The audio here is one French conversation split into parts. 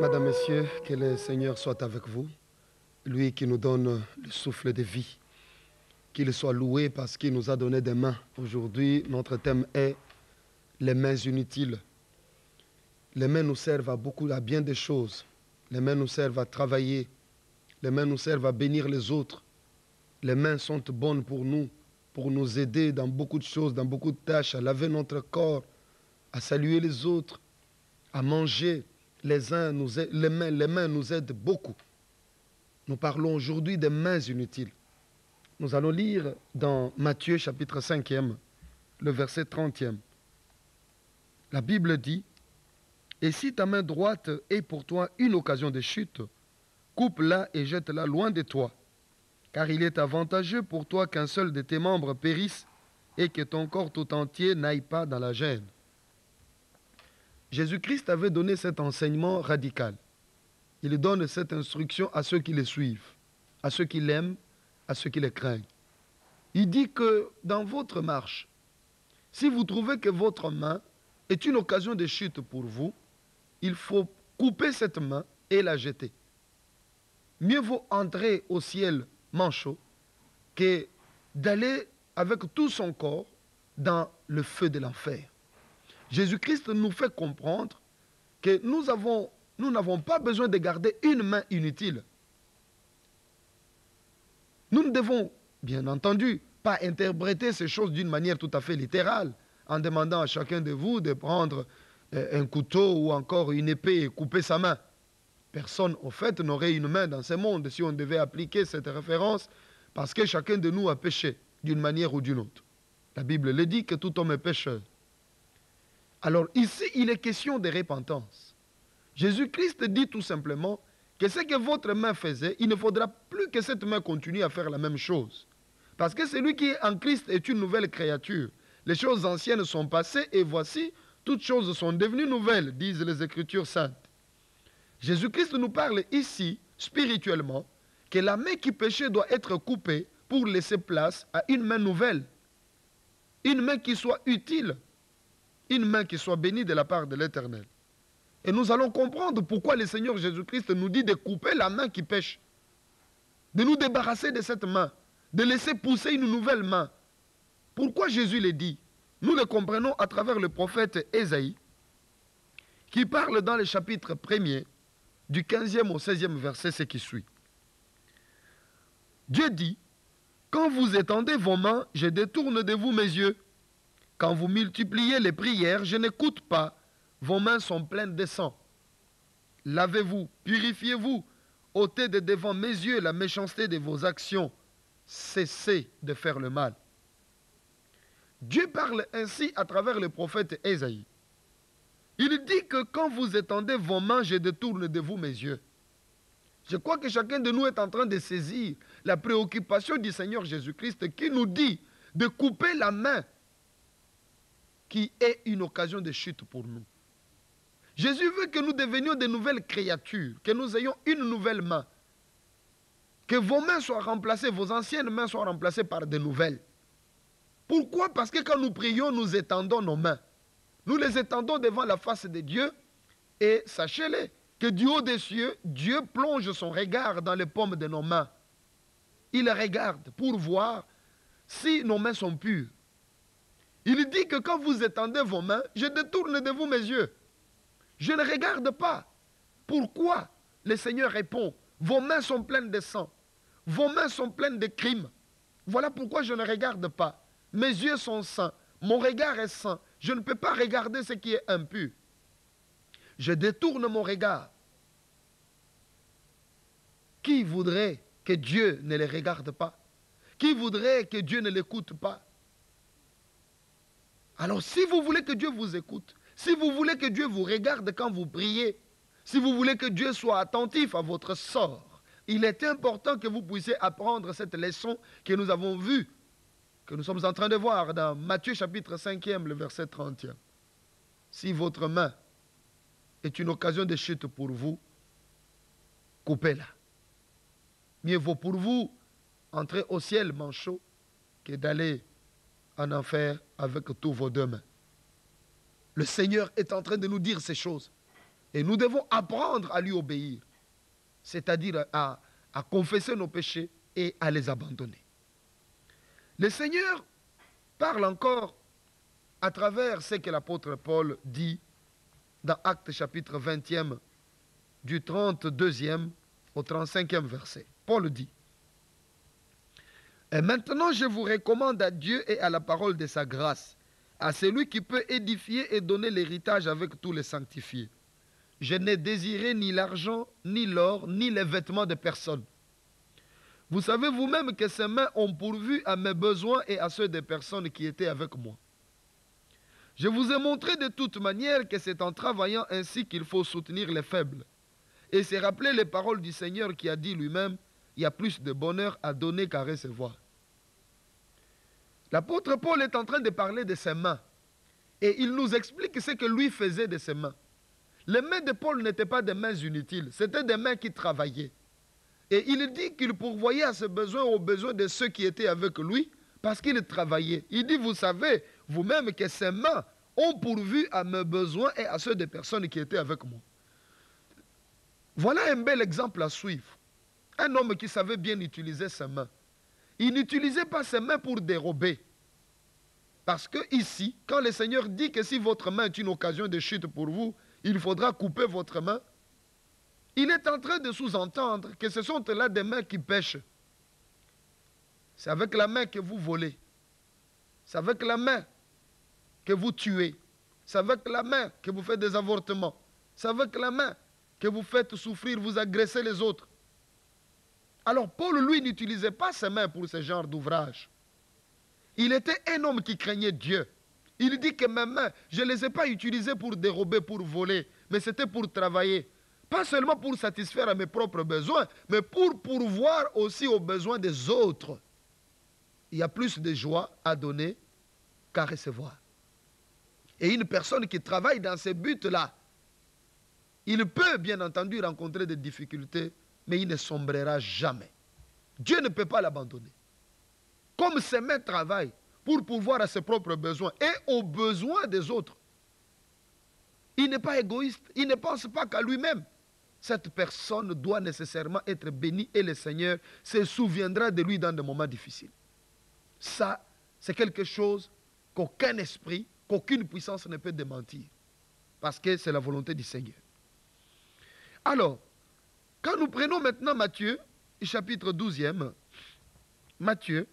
Madame, Messieurs, que le Seigneur soit avec vous, lui qui nous donne le souffle de vie. Qu'il soit loué parce qu'il nous a donné des mains. Aujourd'hui, notre thème est les mains inutiles. Les mains nous servent à bien des choses. Les mains nous servent à travailler. Les mains nous servent à bénir les autres. Les mains sont bonnes pour nous aider dans beaucoup de choses, dans beaucoup de tâches, à laver notre corps, à saluer les autres, à manger. Les mains nous aident beaucoup. Nous parlons aujourd'hui des mains inutiles. Nous allons lire dans Matthieu chapitre 5e, le verset 30e. La Bible dit, « Et si ta main droite est pour toi une occasion de chute, coupe-la et jette-la loin de toi, car il est avantageux pour toi qu'un seul de tes membres périsse et que ton corps tout entier n'aille pas dans la gêne. » Jésus-Christ avait donné cet enseignement radical. Il donne cette instruction à ceux qui le suivent, à ceux qui l'aiment, à ceux qui le craignent. Il dit que dans votre marche, si vous trouvez que votre main est une occasion de chute pour vous, il faut couper cette main et la jeter. Mieux vaut entrer au ciel manchot que d'aller avec tout son corps dans le feu de l'enfer. Jésus-Christ nous fait comprendre que nous n'avons pas besoin de garder une main inutile. Nous ne devons, bien entendu, pas interpréter ces choses d'une manière tout à fait littérale, en demandant à chacun de vous de prendre un couteau ou encore une épée et couper sa main. Personne, au fait, n'aurait une main dans ce monde si on devait appliquer cette référence, parce que chacun de nous a péché d'une manière ou d'une autre. La Bible le dit que tout homme est pécheur. Alors ici, il est question de repentance. Jésus-Christ dit tout simplement que ce que votre main faisait, il ne faudra plus que cette main continue à faire la même chose. Parce que celui qui est en Christ est une nouvelle créature. Les choses anciennes sont passées et voici, toutes choses sont devenues nouvelles, disent les Écritures saintes. Jésus-Christ nous parle ici, spirituellement, que la main qui péchait doit être coupée pour laisser place à une main nouvelle. Une main qui soit utile. Une main qui soit bénie de la part de l'Éternel. Et nous allons comprendre pourquoi le Seigneur Jésus-Christ nous dit de couper la main qui pêche. De nous débarrasser de cette main. De laisser pousser une nouvelle main. Pourquoi Jésus le dit? Nous le comprenons à travers le prophète Ésaïe, qui parle dans le chapitre 1er, du 15e au 16e verset, ce qui suit. Dieu dit, « Quand vous étendez vos mains, je détourne de vous mes yeux. Quand vous multipliez les prières, je n'écoute pas. Vos mains sont pleines de sang. Lavez-vous, purifiez-vous, ôtez de devant mes yeux la méchanceté de vos actions. Cessez de faire le mal. » Dieu parle ainsi à travers le prophète Ésaïe. Il dit que quand vous étendez vos mains, je détourne de vous mes yeux. Je crois que chacun de nous est en train de saisir la préoccupation du Seigneur Jésus-Christ qui nous dit de couper la main qui est une occasion de chute pour nous. Jésus veut que nous devenions de nouvelles créatures, que nous ayons une nouvelle main. Que vos mains soient remplacées, vos anciennes mains soient remplacées par de nouvelles. Pourquoi? Parce que quand nous prions, nous étendons nos mains. Nous les étendons devant la face de Dieu et sachez-le, que du haut des cieux, Dieu plonge son regard dans les paumes de nos mains. Il regarde pour voir si nos mains sont pures. Il dit que quand vous étendez vos mains, je détourne de vous mes yeux. Je ne regarde pas. Pourquoi? Le Seigneur répond, vos mains sont pleines de sang. Vos mains sont pleines de crimes. Voilà pourquoi je ne regarde pas. Mes yeux sont saints. Mon regard est saint. Je ne peux pas regarder ce qui est impur. Je détourne mon regard. Qui voudrait que Dieu ne les regarde pas? Qui voudrait que Dieu ne l'écoute pas? Alors si vous voulez que Dieu vous écoute, si vous voulez que Dieu vous regarde quand vous priez, si vous voulez que Dieu soit attentif à votre sort, il est important que vous puissiez apprendre cette leçon que nous avons vue, que nous sommes en train de voir dans Matthieu chapitre 5e, le verset 30e. Si votre main est une occasion de chute pour vous, coupez-la. Mieux vaut pour vous entrer au ciel manchot que d'aller en enfer avec tous vos deux mains. Le Seigneur est en train de nous dire ces choses. Et nous devons apprendre à lui obéir, c'est-à-dire à confesser nos péchés et à les abandonner. Le Seigneur parle encore à travers ce que l'apôtre Paul dit dans Actes chapitre 20e, du 32e au 35e verset. Paul dit: « Et maintenant je vous recommande à Dieu et à la parole de sa grâce, à celui qui peut édifier et donner l'héritage avec tous les sanctifiés. Je n'ai désiré ni l'argent, ni l'or, ni les vêtements de personne. Vous savez vous-même que ces mains ont pourvu à mes besoins et à ceux des personnes qui étaient avec moi. Je vous ai montré de toute manière que c'est en travaillant ainsi qu'il faut soutenir les faibles. Et c'est rappeler les paroles du Seigneur qui a dit lui-même: il y a plus de bonheur à donner qu'à recevoir. » L'apôtre Paul est en train de parler de ses mains. Et il nous explique ce que lui faisait de ses mains. Les mains de Paul n'étaient pas des mains inutiles, c'était des mains qui travaillaient. Et il dit qu'il pourvoyait à ses besoins aux besoins de ceux qui étaient avec lui parce qu'il travaillait. Il dit: vous savez vous-même que ces mains ont pourvu à mes besoins et à ceux des personnes qui étaient avec moi. Voilà un bel exemple à suivre. Un homme qui savait bien utiliser ses mains. Il n'utilisait pas ses mains pour dérober. Parce que ici, quand le Seigneur dit que si votre main est une occasion de chute pour vous, il faudra couper votre main, il est en train de sous-entendre que ce sont là des mains qui pêchent. C'est avec la main que vous volez. C'est avec la main que vous tuez. C'est avec la main que vous faites des avortements. C'est avec la main que vous faites souffrir, vous agressez les autres. Alors Paul, lui, n'utilisait pas ses mains pour ce genre d'ouvrage. Il était un homme qui craignait Dieu. Il dit que mes mains, je ne les ai pas utilisées pour dérober, pour voler, mais c'était pour travailler. Pas seulement pour satisfaire à mes propres besoins, mais pour pourvoir aussi aux besoins des autres. Il y a plus de joie à donner qu'à recevoir. Et une personne qui travaille dans ces buts-là, il peut bien entendu rencontrer des difficultés, mais il ne sombrera jamais. Dieu ne peut pas l'abandonner. Comme ses mains travaillent pour pourvoir à ses propres besoins et aux besoins des autres, il n'est pas égoïste, il ne pense pas qu'à lui-même. Cette personne doit nécessairement être bénie et le Seigneur se souviendra de lui dans des moments difficiles. Ça, c'est quelque chose qu'aucun esprit, qu'aucune puissance ne peut démentir. Parce que c'est la volonté du Seigneur. Alors, quand nous prenons maintenant Matthieu, chapitre 12e, Matthieu,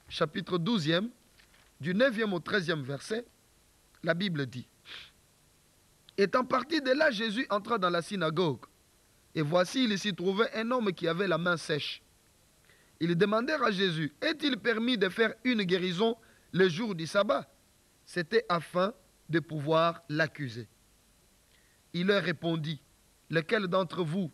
chapitre 12e, du 9e au 13e verset, la Bible dit: étant parti de là, Jésus entra dans la synagogue. Et voici, il s'y trouvait un homme qui avait la main sèche. Ils demandèrent à Jésus: est-il permis de faire une guérison le jour du sabbat? C'était afin de pouvoir l'accuser. Il leur répondit: lequel d'entre vous,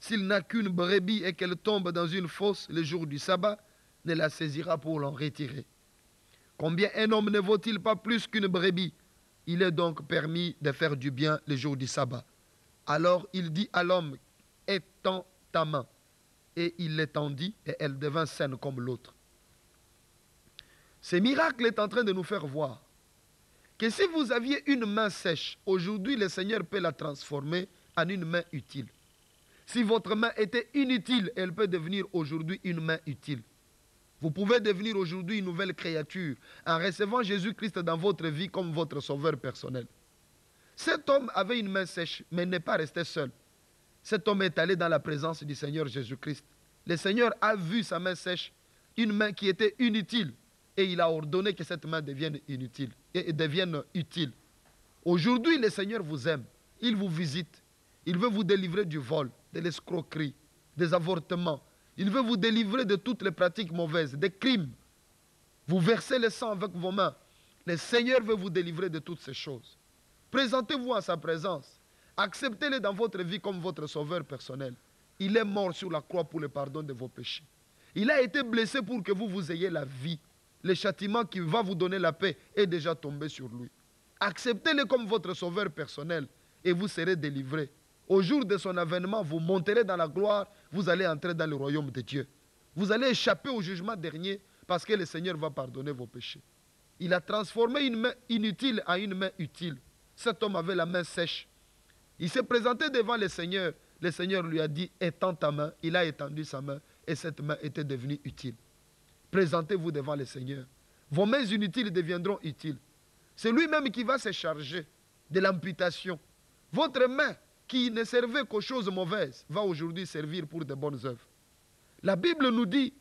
s'il n'a qu'une brebis et qu'elle tombe dans une fosse le jour du sabbat, ne la saisira pour l'en retirer? Combien un homme ne vaut-il pas plus qu'une brebis? Il est donc permis de faire du bien le jour du sabbat. Alors il dit à l'homme: étends ta main. Et il l'étendit et elle devint saine comme l'autre. Ce miracle est en train de nous faire voir que si vous aviez une main sèche, aujourd'hui le Seigneur peut la transformer en une main utile. Si votre main était inutile, elle peut devenir aujourd'hui une main utile. Vous pouvez devenir aujourd'hui une nouvelle créature en recevant Jésus-Christ dans votre vie comme votre sauveur personnel. Cet homme avait une main sèche, mais n'est pas resté seul. Cet homme est allé dans la présence du Seigneur Jésus-Christ. Le Seigneur a vu sa main sèche, une main qui était inutile, et il a ordonné que cette main devienne inutile et devienne utile. Aujourd'hui, le Seigneur vous aime, il vous visite, il veut vous délivrer du vol, de l'escroquerie, des avortements. Il veut vous délivrer de toutes les pratiques mauvaises, des crimes. Vous versez le sang avec vos mains. Le Seigneur veut vous délivrer de toutes ces choses. Présentez-vous à sa présence. Acceptez-le dans votre vie comme votre sauveur personnel. Il est mort sur la croix pour le pardon de vos péchés. Il a été blessé pour que vous ayez la vie. Le châtiment qui va vous donner la paix est déjà tombé sur lui. Acceptez-le comme votre sauveur personnel et vous serez délivré. Au jour de son avènement, vous monterez dans la gloire, vous allez entrer dans le royaume de Dieu. Vous allez échapper au jugement dernier parce que le Seigneur va pardonner vos péchés. Il a transformé une main inutile en une main utile. Cet homme avait la main sèche. Il s'est présenté devant le Seigneur. Le Seigneur lui a dit, étends ta main. Il a étendu sa main et cette main était devenue utile. Présentez-vous devant le Seigneur. Vos mains inutiles deviendront utiles. C'est lui-même qui va se charger de l'amputation. Votre main qui ne servait qu'aux choses mauvaises va aujourd'hui servir pour de bonnes œuvres. La Bible nous dit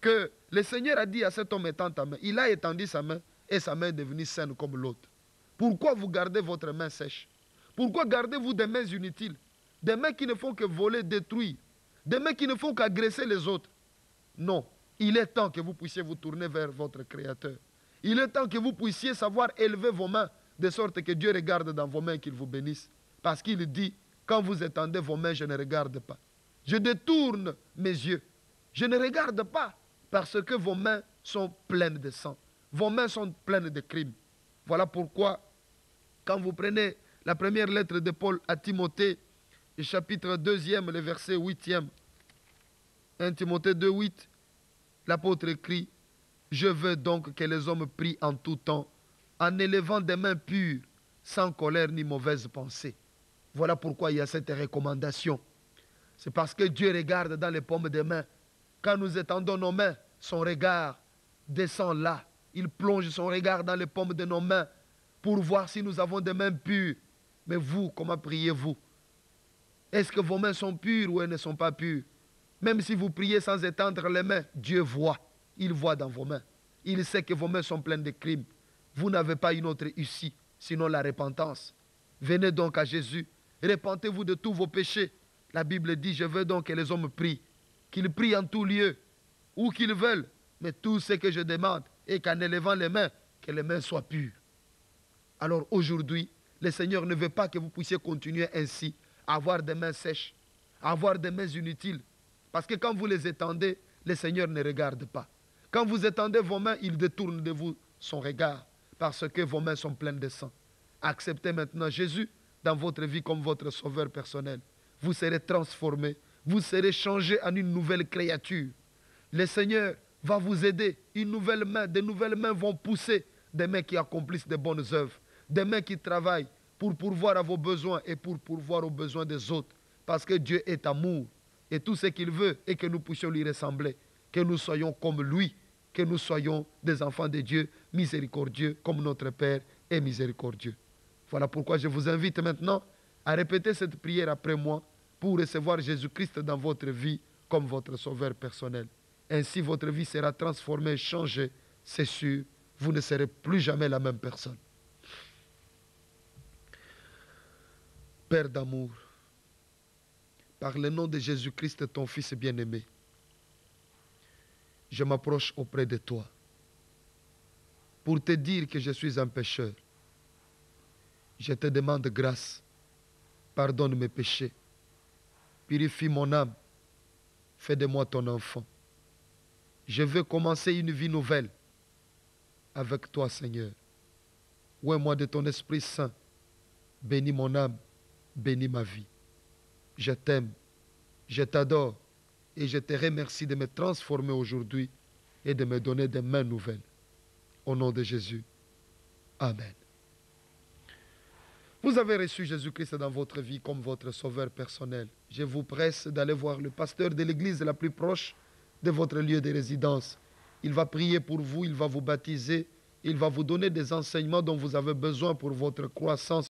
que le Seigneur a dit à cet homme, étends ta main. Il a étendu sa main et sa main est devenue saine comme l'autre. Pourquoi vous gardez votre main sèche? Pourquoi gardez-vous des mains inutiles? Des mains qui ne font que voler, détruire. Des mains qui ne font qu'agresser les autres. Non, il est temps que vous puissiez vous tourner vers votre Créateur. Il est temps que vous puissiez savoir élever vos mains, de sorte que Dieu regarde dans vos mains et qu'il vous bénisse. Parce qu'il dit, quand vous étendez vos mains, je ne regarde pas. Je détourne mes yeux. Je ne regarde pas parce que vos mains sont pleines de sang. Vos mains sont pleines de crimes. Voilà pourquoi, quand vous prenez la première lettre de Paul à Timothée, le chapitre 2e, le verset 8e, 1 Timothée 2, 8, l'apôtre écrit, « Je veux donc que les hommes prient en tout temps, en élevant des mains pures, sans colère ni mauvaise pensée. » Voilà pourquoi il y a cette recommandation. C'est parce que Dieu regarde dans les paumes des mains. Quand nous étendons nos mains, son regard descend là. Il plonge son regard dans les paumes de nos mains pour voir si nous avons des mains pures. Mais vous, comment priez-vous? Est-ce que vos mains sont pures ou elles ne sont pas pures? Même si vous priez sans étendre les mains, Dieu voit. Il voit dans vos mains. Il sait que vos mains sont pleines de crimes. Vous n'avez pas une autre issue, sinon la repentance. Venez donc à Jésus. Repentez-vous de tous vos péchés. La Bible dit, je veux donc que les hommes prient. Qu'ils prient en tout lieu, où qu'ils veulent. Mais tout ce que je demande est qu'en élevant les mains, que les mains soient pures. Alors aujourd'hui, le Seigneur ne veut pas que vous puissiez continuer ainsi, à avoir des mains sèches, à avoir des mains inutiles. Parce que quand vous les étendez, le Seigneur ne regarde pas. Quand vous étendez vos mains, il détourne de vous son regard, parce que vos mains sont pleines de sang. Acceptez maintenant Jésus dans votre vie comme votre sauveur personnel. Vous serez transformé, vous serez changé en une nouvelle créature. Le Seigneur va vous aider. Une nouvelle main, de nouvelles mains vont pousser, des mains qui accomplissent de bonnes œuvres, des mains qui travaillent pour pourvoir à vos besoins et pour pourvoir aux besoins des autres. Parce que Dieu est amour. Et tout ce qu'il veut est que nous puissions lui ressembler, que nous soyons comme lui, que nous soyons des enfants de Dieu, miséricordieux, comme notre Père est miséricordieux. Voilà pourquoi je vous invite maintenant à répéter cette prière après moi pour recevoir Jésus-Christ dans votre vie comme votre sauveur personnel. Ainsi, votre vie sera transformée, changée, c'est sûr. Vous ne serez plus jamais la même personne. Père d'amour, par le nom de Jésus-Christ, ton Fils bien-aimé, je m'approche auprès de toi pour te dire que je suis un pécheur. Je te demande grâce. Pardonne mes péchés. Purifie mon âme. Fais de moi ton enfant. Je veux commencer une vie nouvelle avec toi, Seigneur. Ouvre-moi de ton Esprit Saint. Bénis mon âme. Bénis ma vie. Je t'aime. Je t'adore. Et je te remercie de me transformer aujourd'hui et de me donner des mains nouvelles. Au nom de Jésus. Amen. Vous avez reçu Jésus-Christ dans votre vie comme votre sauveur personnel. Je vous presse d'aller voir le pasteur de l'église la plus proche de votre lieu de résidence. Il va prier pour vous, il va vous baptiser, il va vous donner des enseignements dont vous avez besoin pour votre croissance